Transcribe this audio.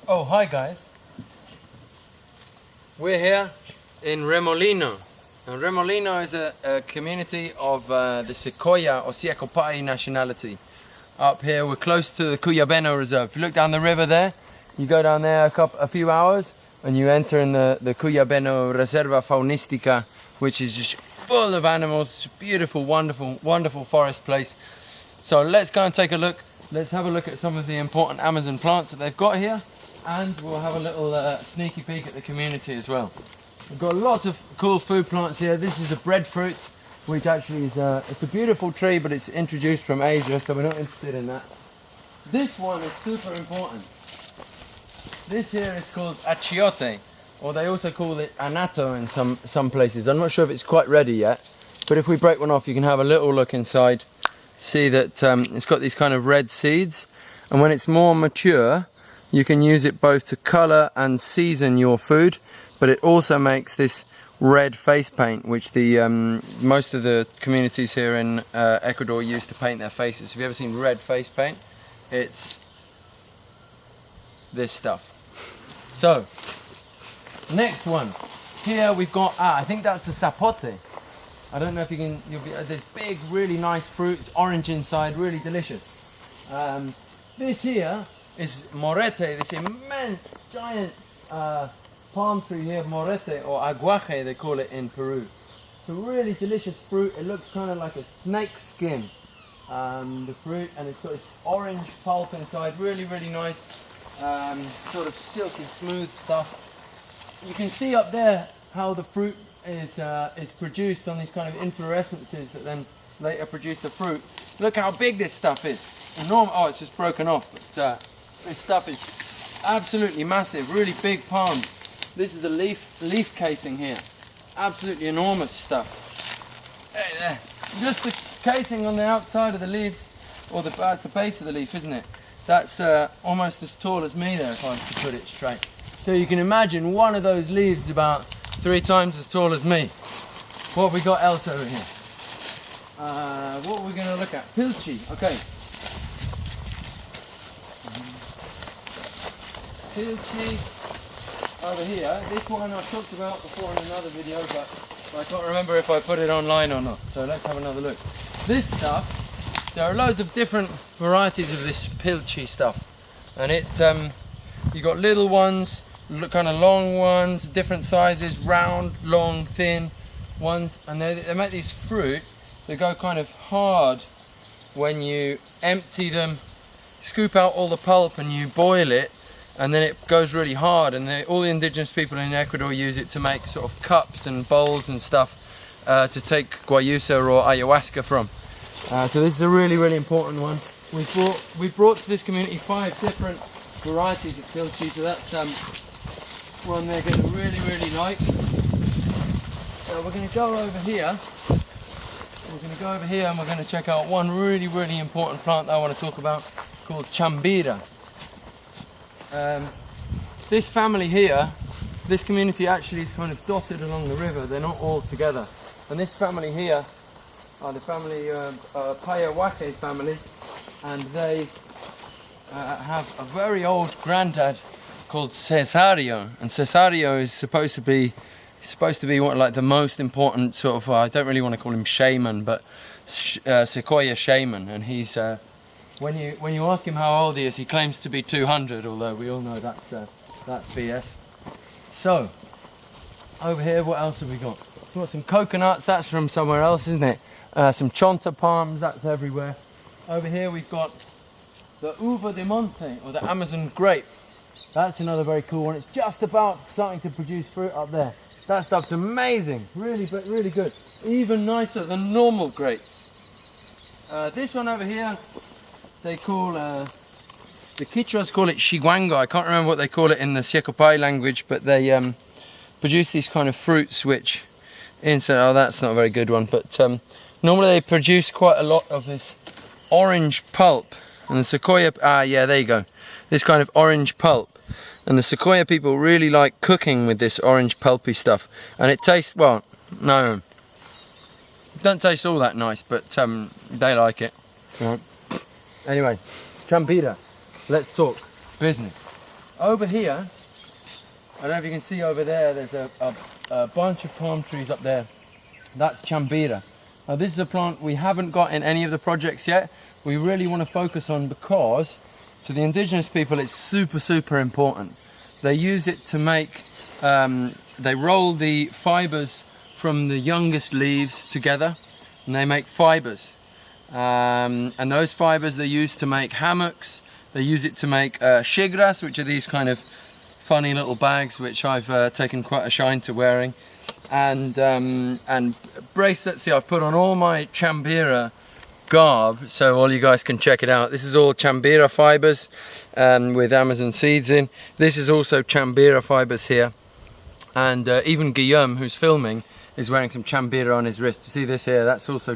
Oh, hi guys. We're here in Remolino. Now, Remolino is a community of the Secoya or Siekopai nationality. Up here, we're close to the Cuyabeno Reserve. If you look down the river there, you go down there a few hours and you enter in the Cuyabeno Reserva Faunistica, which is just full of animals. Beautiful, wonderful, wonderful forest place. So let's go and take a look. Let's have a look at some of the important Amazon plants that they've got here, and we'll have a little sneaky peek at the community as well. We've got lots of cool food plants here. This is a breadfruit, which actually is it's a beautiful tree, but it's introduced from Asia, so we're not interested in that. This one is super important. This here is called achiote, or they also call it anato in some places. I'm not sure if it's quite ready yet, but if we break one off, you can have a little look inside. See that it's got these kind of red seeds, and when it's more mature, you can use it both to colour and season your food, but it also makes this red face paint, which the most of the communities here in Ecuador use to paint their faces. Have you ever seen red face paint? It's this stuff. So, next one. Here we've got, I think that's a zapote. I don't know if you can, this big, really nice fruit. It's orange inside, really delicious. This here is morete, this immense, giant palm tree here, morete, or aguaje they call it in Peru. It's a really delicious fruit. It looks kind of like a snake skin, the fruit, and it's got this orange pulp inside, really, really nice, sort of silky smooth stuff. You can see up there how the fruit is produced on these kind of inflorescences that then later produce the fruit. Look how big this stuff is. Enormous. Oh, it's just broken off. But this stuff is absolutely massive. Really big palm. This is the leaf casing here. Absolutely enormous stuff. Hey there. Just the casing on the outside of the leaves, or that's the base of the leaf, isn't it? That's almost as tall as me there, if I was to put it straight. So you can imagine one of those leaves about 3 times as tall as me. What have we got else over here? What are we going to look at? Pilchi, okay. Pilchi over here. This one I talked about before in another video, but I can't remember if I put it online or not. So let's have another look. This stuff, there are loads of different varieties of this pilchi stuff. And it, you got little ones, kind of long ones, different sizes, round, long, thin ones, and they make these fruit that go kind of hard when you empty them, scoop out all the pulp and you boil it, and then it goes really hard, and all the indigenous people in Ecuador use it to make sort of cups and bowls and stuff to take guayusa or ayahuasca from. So this is a really, really important one. We brought to this community 5 different varieties of pilchi, so that's one they're going to really, really like. So we're going to go over here. We're going to go over here and we're going to check out one really, really important plant that I want to talk about, called chambira. This family here, this community actually is kind of dotted along the river. They're not all together. And this family here are the family Payahuaque family, and they have a very old granddad called Cesario, and Cesario is supposed to be one, like the most important sort of, I don't really want to call him shaman, but Secoya shaman, and he's when you ask him how old he is, he claims to be 200, although we all know that's BS. So over here, what else have we got? We've got some coconuts. That's from somewhere else, isn't it? Some chonta palms. That's everywhere. Over here we've got the uva de monte, or the Amazon grape. That's another very cool one. It's just about starting to produce fruit up there. That stuff's amazing, really, but really good. Even nicer than normal grapes. This one over here, they call, the Quichuas call it shiguango. I can't remember what they call it in the Siekopai language, but they produce these kind of fruits which, oh, that's not a very good one, but normally they produce quite a lot of this orange pulp. And the Secoya, yeah, there you go. This kind of orange pulp. And the Secoya people really like cooking with this orange pulpy stuff. And it tastes, well, no, it doesn't taste all that nice, but they like it. Right. Anyway, chambira, let's talk business. over here, I don't know if you can see over there, there's a bunch of palm trees up there. That's chambira. Now this is a plant we haven't got in any of the projects yet. We really want to focus on because to the indigenous people it's super important. They use it to make, they roll the fibers from the youngest leaves together and they make fibers. And those fibers they use to make hammocks. They use it to make xigras, which are these kind of funny little bags which I've taken quite a shine to wearing. And bracelets. See, I've put on all my chambira garb so all you guys can check it out. This is all chambira fibers with Amazon seeds in. This is also chambira fibers here, and even Guillaume, who's filming, is wearing some chambira on his wrist. You see this here? That's also